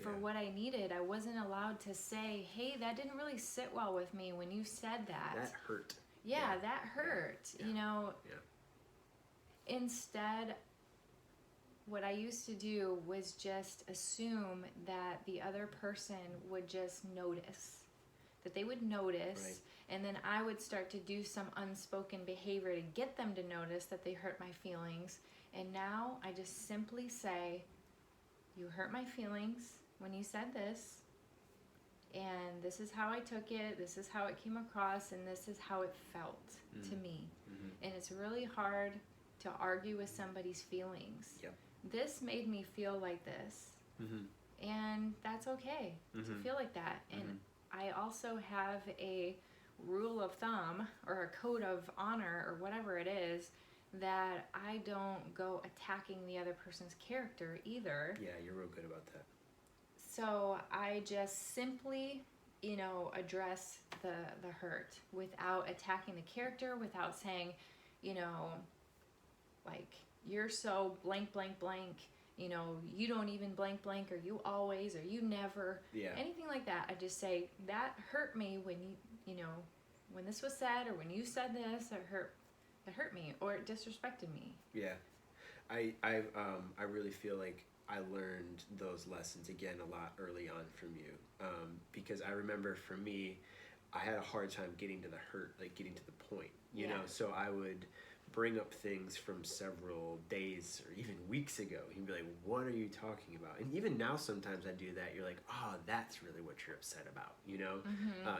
for what I needed. I wasn't allowed to say, hey, that didn't really sit well with me when you said that. That hurt. Yeah, that hurt. Yeah. You know, Yeah. Instead, what I used to do was just assume that the other person would just notice. That they would notice, Right. and then I would start to do some unspoken behavior to get them to notice that they hurt my feelings. And now I just simply say, you hurt my feelings when you said this, and this is how I took it, this is how it came across, and this is how it felt to me. And it's really hard to argue with somebody's feelings. Yep. This made me feel like this, and that's okay to feel like that. And I also have a rule of thumb or a code of honor or whatever it is, that I don't go attacking the other person's character either. Yeah, you're real good about that. So I just simply, address the hurt without attacking the character, without saying, like, you're so blank, blank, blank, you don't even blank, blank, or you always, or you never, anything like that. I just say, that hurt me when when this was said, or when you said this, it hurt me, or it disrespected me. Yeah. I really feel like I learned those lessons again a lot early on from you, because I remember for me, I had a hard time getting to the hurt, like getting to the point, you know. So I would bring up things from several days or even weeks ago. You'd be like, "What are you talking about?" And even now, sometimes I do that. You're like, "Oh, that's really what you're upset about,"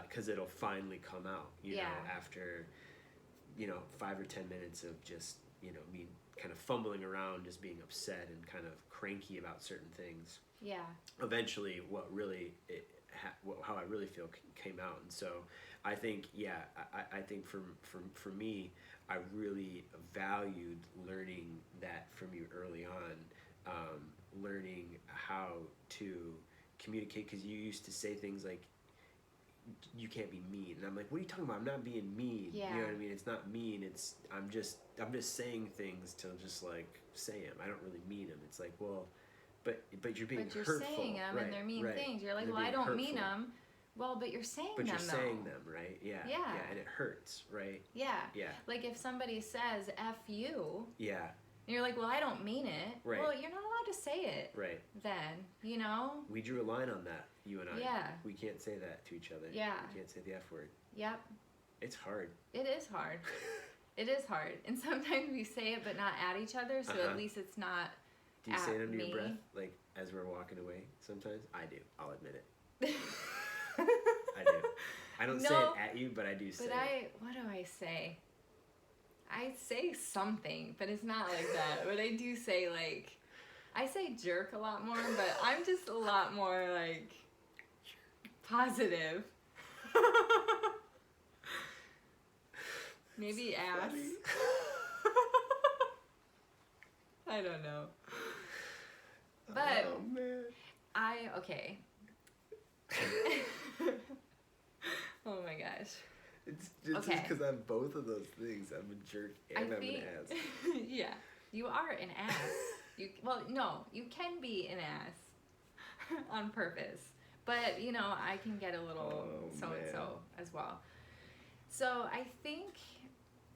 because it'll finally come out, you know, after 5 or 10 minutes of just me kind of fumbling around, just being upset and kind of cranky about certain things. Yeah. Eventually, how I really feel came out, and so I think, I think for me, I really valued learning that from you early on, learning how to communicate, because you used to say things like, you can't be mean, and I'm like, what are you talking about? I'm not being mean. You know what I mean? It's not mean. It's I'm just saying things to just like say them. I don't really mean them. It's like, well, but you're being hurtful. But you're saying them, and they're mean things. You're like, well, I don't mean them. Well, but you're saying them, But you're though. saying them, right? Yeah. Yeah, and it hurts, right? Yeah. Yeah. Like if somebody says F you. Yeah. And you're like, well, I don't mean it. Right. Well, you're not allowed to say it. Right. Then, We drew a line on that, you and I. Yeah. We can't say that to each other. Yeah. We can't say the F word. Yep. It's hard. It is hard. It is hard. And sometimes we say it but not at each other, so at least it's not Do you at say it under me. your breath, like as we're walking away sometimes? I do. I'll admit it. I do. I don't say it at you, but I do say it. What do I say? I say something, but it's not like that. But I do say, like, I say jerk a lot more, but I'm just a lot more, like, positive. Maybe ass. I don't know. But oh, man. okay. Oh my gosh. It's just because I'm both of those things. I'm a jerk and I'm an ass. Yeah, you are an ass. No, you can be an ass on purpose. But, I can get a little so-and-so as well. So I think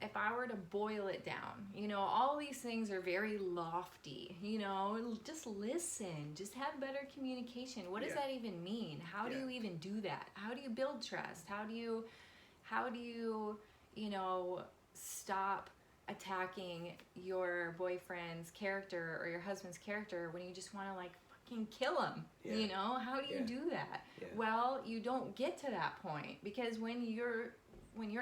if I were to boil it down, all these things are very lofty, just listen, just have better communication. What does that even mean? How do you even do that? How do you build trust? How do you, stop attacking your boyfriend's character or your husband's character when you just want to, like, fucking kill him? How do you do that? Well, you don't get to that point, because when you're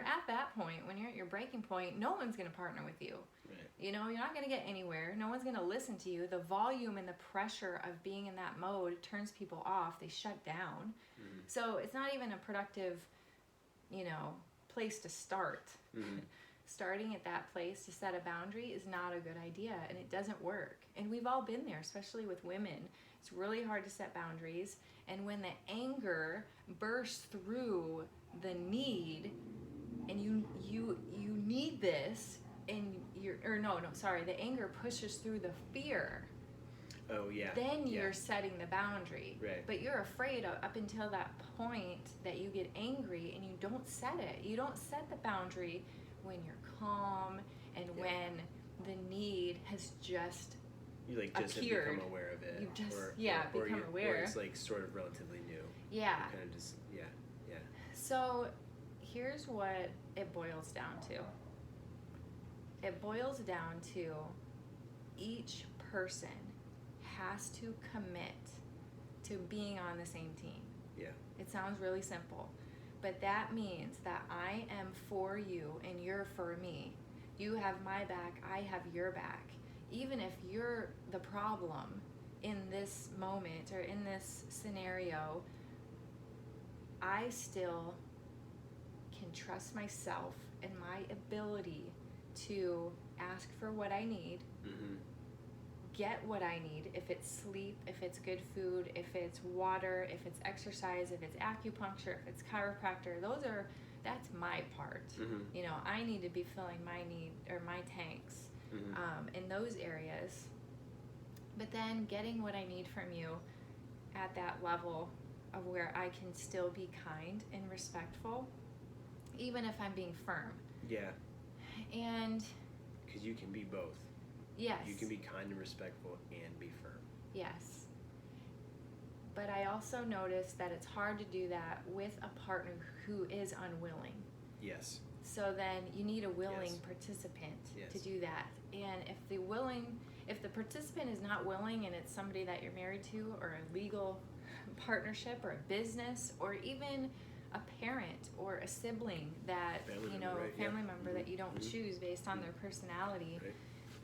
at that point, when you're at your breaking point, no one's going to partner with you. Right. You're not going to get anywhere. No one's going to listen to you. The volume and the pressure of being in that mode turns people off. They shut down. Mm-hmm. So it's not even a productive, place to start. Mm-hmm. Starting at that place to set a boundary is not a good idea, and it doesn't work. And we've all been there, especially with women. It's really hard to set boundaries, and when the anger bursts through the need, and you need this, and the anger pushes through the fear. Oh, yeah. Then Yeah. you're setting the boundary. Right. But you're afraid of, up until that point that you get angry and you don't set it. You don't set the boundary when you're calm and Yeah. when the need has just You like just have appeared. become aware of it. You've just or become aware. Or it's like sort of relatively new. Yeah. You kind of just yeah. So here's what it boils down to. It boils down to each person has to commit to being on the same team. Yeah. It sounds really simple, but that means that I am for you and you're for me. You have my back, I have your back. Even if you're the problem in this moment or in this scenario, I still can trust myself and my ability to ask for what I need, Mm-hmm. get what I need, if it's sleep, if it's good food, if it's water, if it's exercise, if it's acupuncture, if it's chiropractor, that's my part. Mm-hmm. You know, I need to be filling my need or my tanks Mm-hmm. in those areas. But then getting what I need from you at that level of where I can still be kind and respectful, even if I'm being firm. Yeah. And Because you can be both. yes. You can be kind and respectful and be firm. Yes. But I also noticed that it's hard to do that with a partner who is unwilling. Yes. So then you need a willing Yes. participant Yes. to do that. And if the participant is not willing and it's somebody that you're married to or a legal partnership or a business or even a parent or a sibling that, Family member, right, family yeah. member that you don't Mhm. choose based on their personality, Right.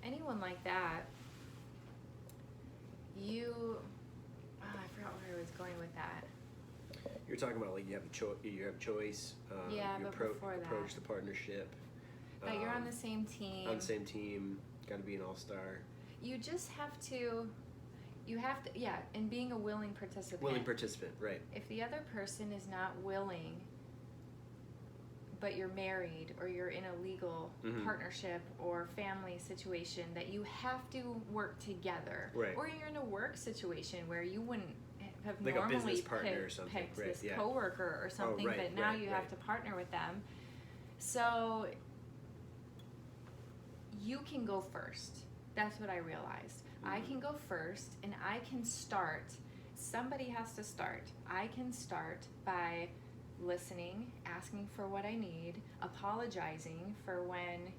anyone like that, I forgot where I was going with that. You're talking about like you have choice. Yeah, you but before that. approach the partnership. That you're on the same team. On the same team. Got to be an all-star. You just have to, and being a willing participant. Willing participant, right. If the other person is not willing, but you're married or you're in a legal Mhm. partnership or family situation that you have to work together. Right. Or you're in a work situation where you wouldn't have Like a normally business partner or something, picked right, this yeah. coworker or something, right, but now right, you have right. to partner with them. So you can go first. That's what I realized. I can go first and I can start. Somebody has to start. I can start by listening, asking for what I need, apologizing for when,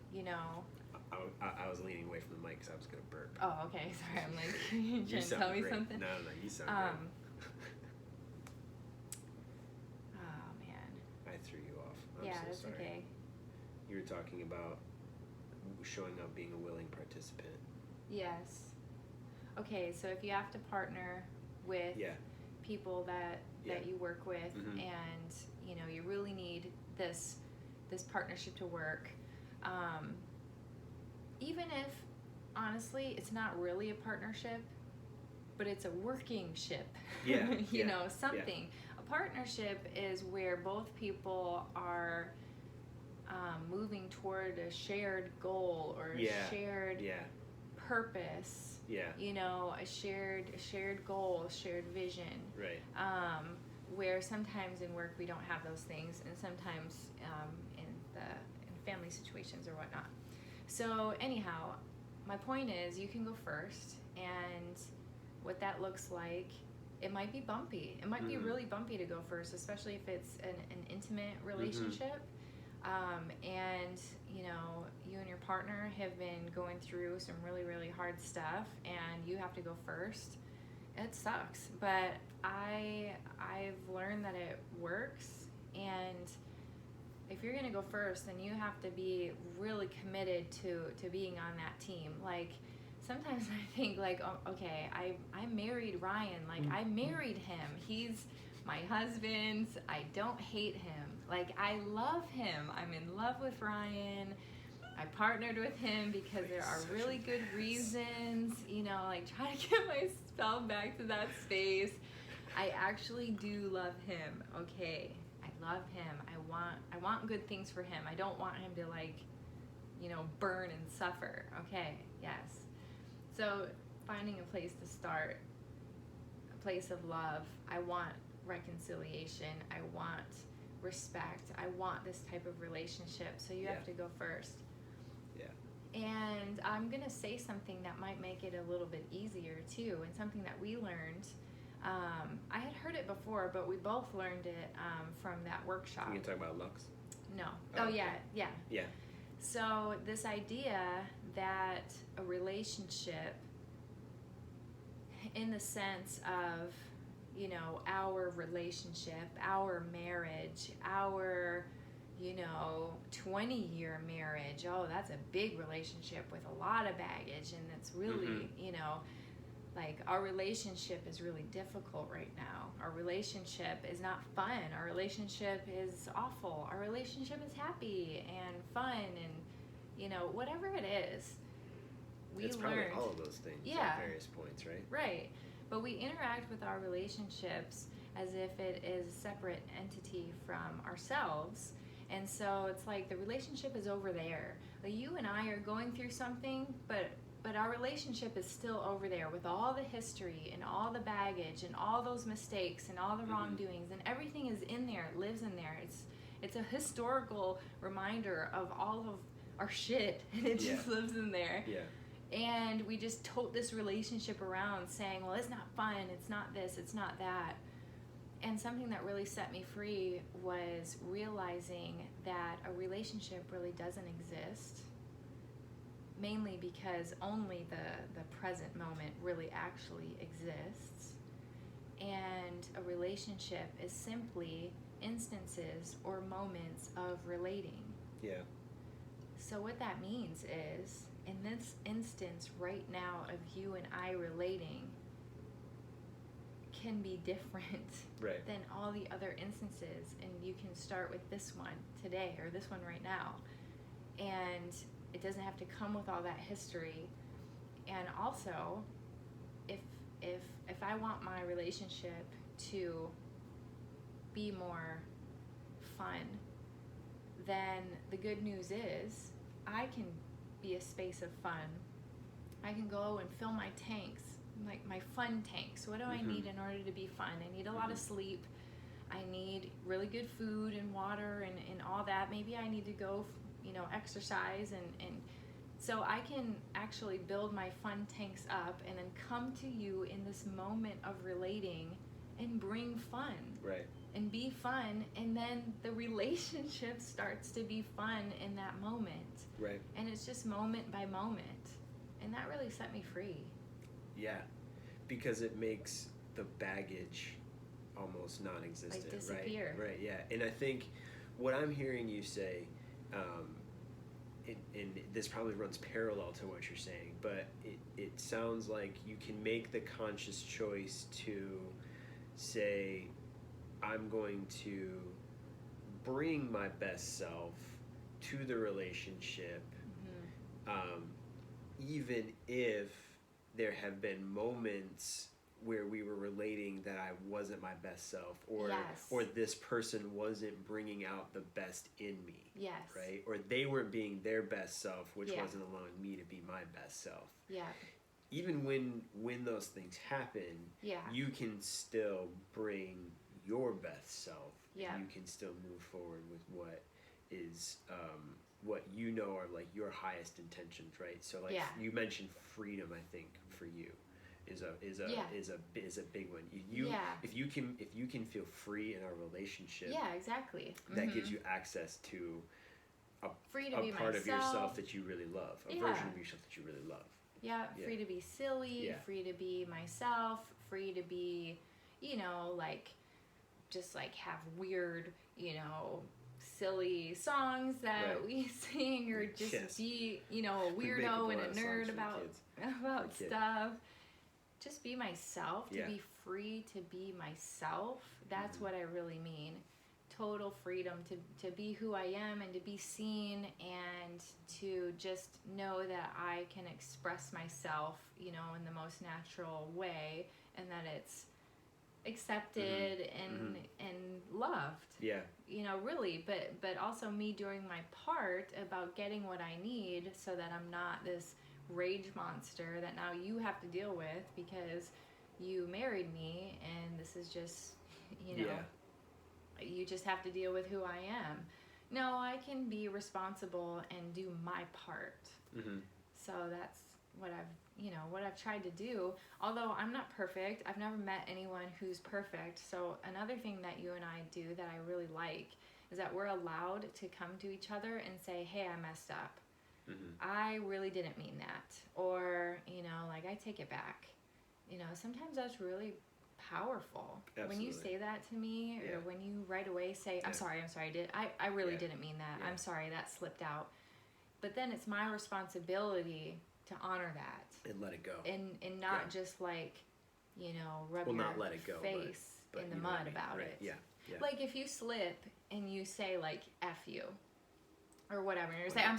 I was leaning away from the mic because I was going to burp. oh, okay, sorry, I'm like, you trying to sound tell me great. something? No, you sound Oh, man. great. I threw you off. I'm Yeah, so that's sorry. okay. You were talking about showing up, being a willing participant. Yes. Okay, so if you have to partner with Yeah. people that Yeah. you work with, Mhm. and you really need this partnership to work, even if honestly it's not really a partnership, but it's a working ship. Yeah, Something. A partnership is where both people are moving toward a shared goal or a shared Yeah. purpose. Yeah. A shared goal, a shared vision. Right. Where sometimes in work we don't have those things, and sometimes in family situations or whatnot. So anyhow, my point is you can go first, and what that looks like, it might be bumpy. It might be really bumpy to go first, especially if it's an intimate relationship. And you and your partner have been going through some really, really hard stuff, and you have to go first. It sucks, but I've learned that it works. And if you're gonna go first, then you have to be really committed to being on that team. Like sometimes I think like, oh, okay, I married Ryan. Like I married him. He's my husband. I don't hate him. Like I love him. I'm in love with Ryan. I partnered with him because there are really good reasons, like trying to get myself back to that space. I actually do love him. Okay. I love him. I want good things for him. I don't want him to burn and suffer. Okay. Yes. So finding a place to start, a place of love. I want reconciliation. I want respect. I want this type of relationship. So you have to go first. Yeah. And I'm going to say something that might make it a little bit easier too, and something that we learned. I had heard it before, but we both learned it from that workshop. You can talk about Lux? No. Oh, okay. Yeah. Yeah. So this idea that a relationship, in the sense of, you know, our relationship, our marriage, our, you know, 20-year marriage, oh, that's a big relationship with a lot of baggage, and it's really, you know, like, our relationship is really difficult right now. Our relationship is not fun. Our relationship is awful. Our relationship is happy and fun, and, you know, whatever it is, It's probably all of those things at various points, right? Right. But we interact with our relationships as if it is a separate entity from ourselves. And so it's like the relationship is over there. Like, you and I are going through something, but our relationship is still over there with all the history and all the baggage and all those mistakes and all the wrongdoings, and everything is in there, it lives in there. It's a historical reminder of all of our shit, and it just lives in there. Yeah. And we just tote this relationship around saying, well, it's not fun, it's not this, it's not that. And something that really set me free was realizing that a relationship really doesn't exist, mainly because only the present moment really actually exists. And a relationship is simply instances or moments of relating. Yeah. So what that means is, in this instance right now of you and I relating, can be different than all the other instances, and you can start with this one today or this one right now, and it doesn't have to come with all that history. And also, if I want my relationship to be more fun, then the good news is I can be a space of fun. I can go and fill my tanks, like my fun tanks. What do I need in order to be fun? I need a lot of sleep. I need really good food and water and all that. Maybe I need to go, you know, exercise, and so I can actually build my fun tanks up and then come to you in this moment of relating and bring fun. Right. And be fun, and then the relationship starts to be fun in that moment. Right. And it's just moment by moment. And that really set me free. Yeah. Because it makes the baggage almost non-existent, like disappear. Right, yeah. And I think what I'm hearing you say, and this probably runs parallel to what you're saying, but it sounds like you can make the conscious choice to say, I'm going to bring my best self to the relationship, even if there have been moments where we were relating that I wasn't my best self, or this person wasn't bringing out the best in me, right? Or they weren't being their best self, which wasn't allowing me to be my best self. Yeah. Even when those things happen, you can still bring your best self. Yeah. You can still move forward with what is what you know are like your highest intentions, right? So like you mentioned freedom, I think for you is a big one. If you can feel free in our relationship, exactly. That gives you access to a be part myself. Of yourself that you really love, a version of yourself that you really love. Yeah, free to be silly, free to be myself, free to be, you know, like, just like have weird, you know, silly songs that we sing, or just be, you know, a weirdo and a nerd about stuff. Just be myself, to be free to be myself. That's what I really mean. Total freedom to be who I am and to be seen, and to just know that I can express myself, you know, in the most natural way, and that it's accepted and loved. Yeah. You know, really, but also me doing my part about getting what I need, so that I'm not this rage monster that now you have to deal with because you married me, and this is just, you know, you just have to deal with who I am. No, I can be responsible and do my part. So that's what I've tried to do. Although I'm not perfect, I've never met anyone who's perfect. So another thing that you and I do that I really like is that we're allowed to come to each other and say, hey, I messed up. I really didn't mean that. Or, you know, like, I take it back. You know, sometimes that's really powerful. Absolutely. When you say that to me, or when you right away say, I'm sorry, I really didn't mean that. I'm sorry, that slipped out. But then it's my responsibility to honor that. And let it go. And not just, like, you know, rub your not let it go, face but in the mud about it. Yeah. Like, if you slip and you say, like, F you, or whatever, and you say, I'm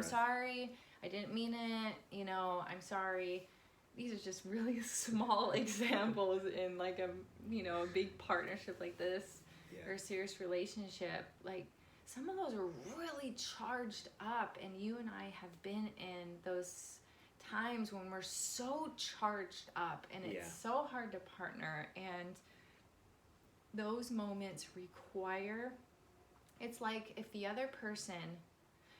sorry, I didn't mean it, you know, I'm sorry. These are just really small examples in, like, a, you know, a big partnership like this, or a serious relationship. Like, some of those are really charged up, and you and I have been in those times when we're so charged up, and it's so hard to partner, and those moments require, it's like if the other person,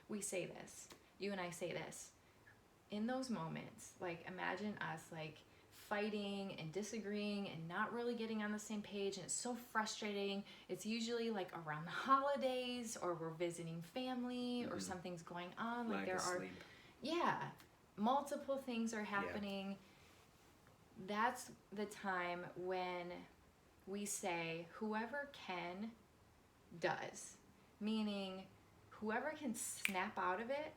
we say this, you and I say this, in those moments, like, imagine us, like, fighting and disagreeing and not really getting on the same page, and it's so frustrating. It's usually, like, around the holidays, or we're visiting family, or something's going on. Like, there are, multiple things are happening. That's the time when we say, whoever can, does. Meaning, whoever can snap out of it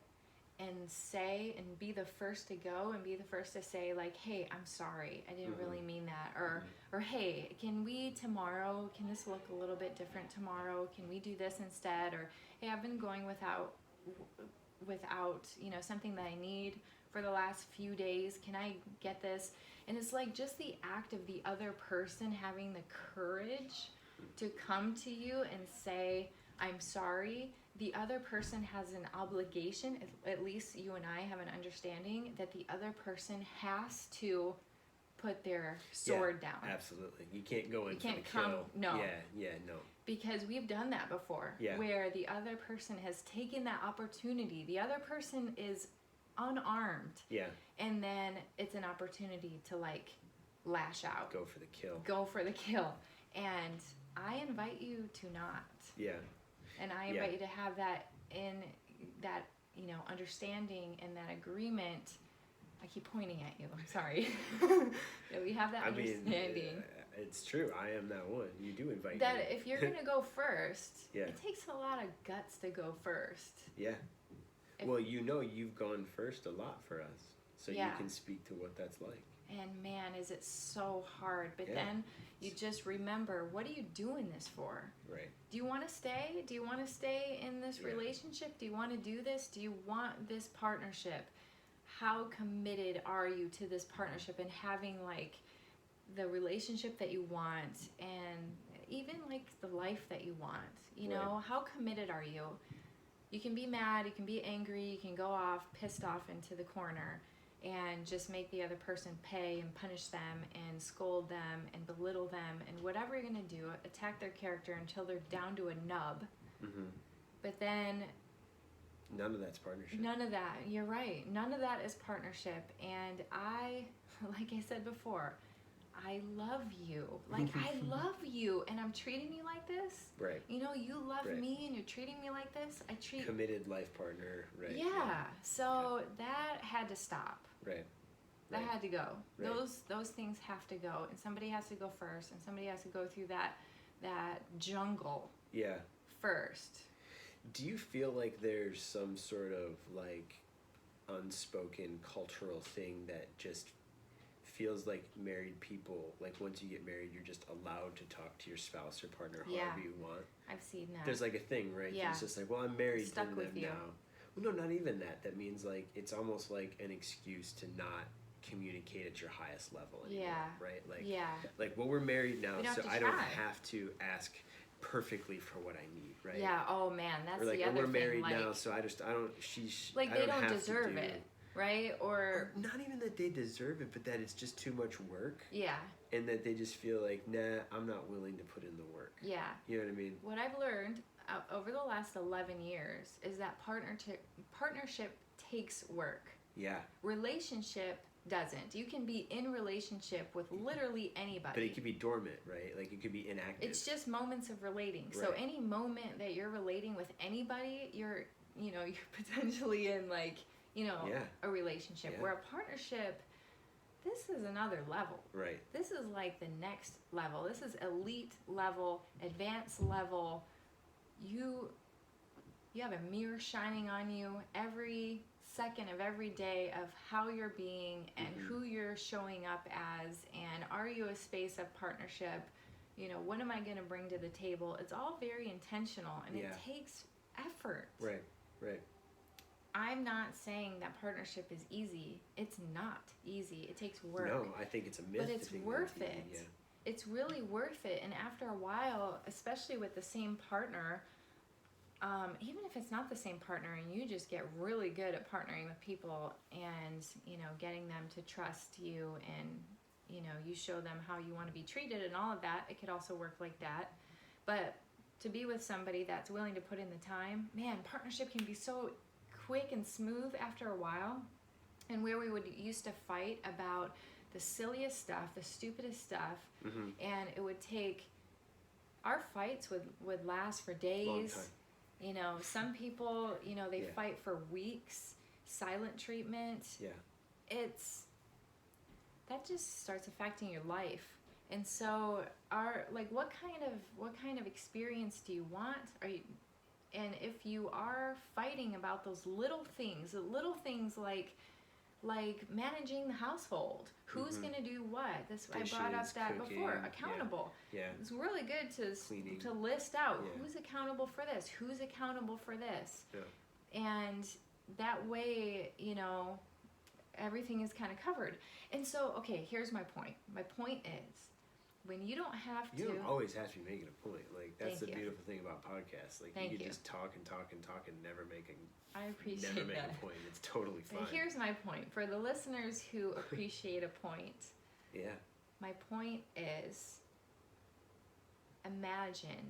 and say, and be the first to go, and be the first to say, like, hey, I'm sorry, I didn't really mean that, or hey, can this look a little bit different tomorrow, can we do this instead, or hey, I've been going without, you know, something that I need for the last few days, can I get this? And it's like just the act of the other person having the courage to come to you and say, I'm sorry. The other person has an obligation, at least you and I have an understanding, that the other person has to put their sword down. Absolutely. You can't go in for the kill. No. No. Because we've done that before, where the other person has taken that opportunity. The other person is unarmed. And then it's an opportunity to, like, lash out. Go for the kill. And I invite you to not. And I invite you to have that, in that, you know, understanding and that agreement. I keep pointing at you. I'm sorry. That we have that understanding. It's true. I am that one. You do invite that me. If you're going to go first, it takes a lot of guts to go first. Well, you know, you've gone first a lot for us. So you can speak to what that's like. And man, is it so hard. But then you just remember, what are you doing this for? Do you want to stay? Do you want to stay in this relationship? Do you want to do this? Do you want this partnership? How committed are you to this partnership and having, like, the relationship that you want, and even, like, the life that you want? You know, how committed are you? You can be mad, you can be angry, you can go off pissed off into the corner and just make the other person pay and punish them and scold them and belittle them and whatever you're going to do, attack their character until they're down to a nub. But then none of that's partnership. None of that. You're right. None of that is partnership. And I, like I said before, I love you. Like, I love you, and I'm treating you like this. You know, you love me, and you're treating me like this. I treat committed life partner. So that had to stop. That had to go. Those things have to go, and somebody has to go first, and somebody has to go through that jungle. First. Do you feel like there's some sort of, like, unspoken cultural thing that just feels like married people, like, once you get married, you're just allowed to talk to your spouse or partner however you want? I've seen that. There's, like, a thing, right? It's just like, well, I'm married to them now. Well, no, not even that. That means, like, it's almost like an excuse to not communicate at your highest level anymore, right? Like, like, well, we're married now, so I don't have to ask perfectly for what I need, right? Oh man, that's or like, the other we're thing. married like, now, so I don't. Like, they don't deserve it. right? Or not even that they deserve it, but that it's just too much work. Yeah. And that they just feel like, nah, I'm not willing to put in the work. Yeah. You know what I mean? What I've learned over the last 11 years is that partnership takes work. Yeah. Relationship doesn't. You can be in relationship with literally anybody. But it could be dormant, right? Like it could be inactive. It's just moments of relating. Right. So any moment that you're relating with anybody, you're potentially in like, a relationship. Yeah. Where a partnership, this is another level. Right. This is like the next level. This is elite level, advanced level. You have a mirror shining on you every second of every day of how you're being and who you're showing up as, and are you a space of partnership? What am I going to bring to the table? It's all very intentional, and it takes effort. Right. I'm not saying that partnership is easy. It's not easy. It takes work. No, I think it's a myth. But it's worth it. Yeah. It's really worth it. And after a while, especially with the same partner, even if it's not the same partner and you just get really good at partnering with people and, getting them to trust you and, you show them how you want to be treated and all of that, it could also work like that. But to be with somebody that's willing to put in the time, man, partnership can be so quick and smooth after a while. And where we would used to fight about the silliest stuff, the stupidest stuff, and it would take, our fights would last for days. Long time. Some people, they fight for weeks, silent treatment. Yeah. That just starts affecting your life. And so what kind of experience do you want? And if you are fighting about those little things like managing the household, who's going to do what? Dishes, I brought up that cooking, before. Accountable. Yeah. It's really good Cleaning. to list out Yeah. who's accountable for this, who's accountable for this. Yeah. And that way, everything is kind of covered. And so, okay, here's my point. My point is, when you don't have to... You don't always have to be making a point. Like, that's the Thank you. beautiful thing about podcasts. Like, Thank you can you. just talk and talk and talk and never make I appreciate a that. point. It's totally fine. And here's my point. For the listeners who appreciate a point, Yeah. my point is, imagine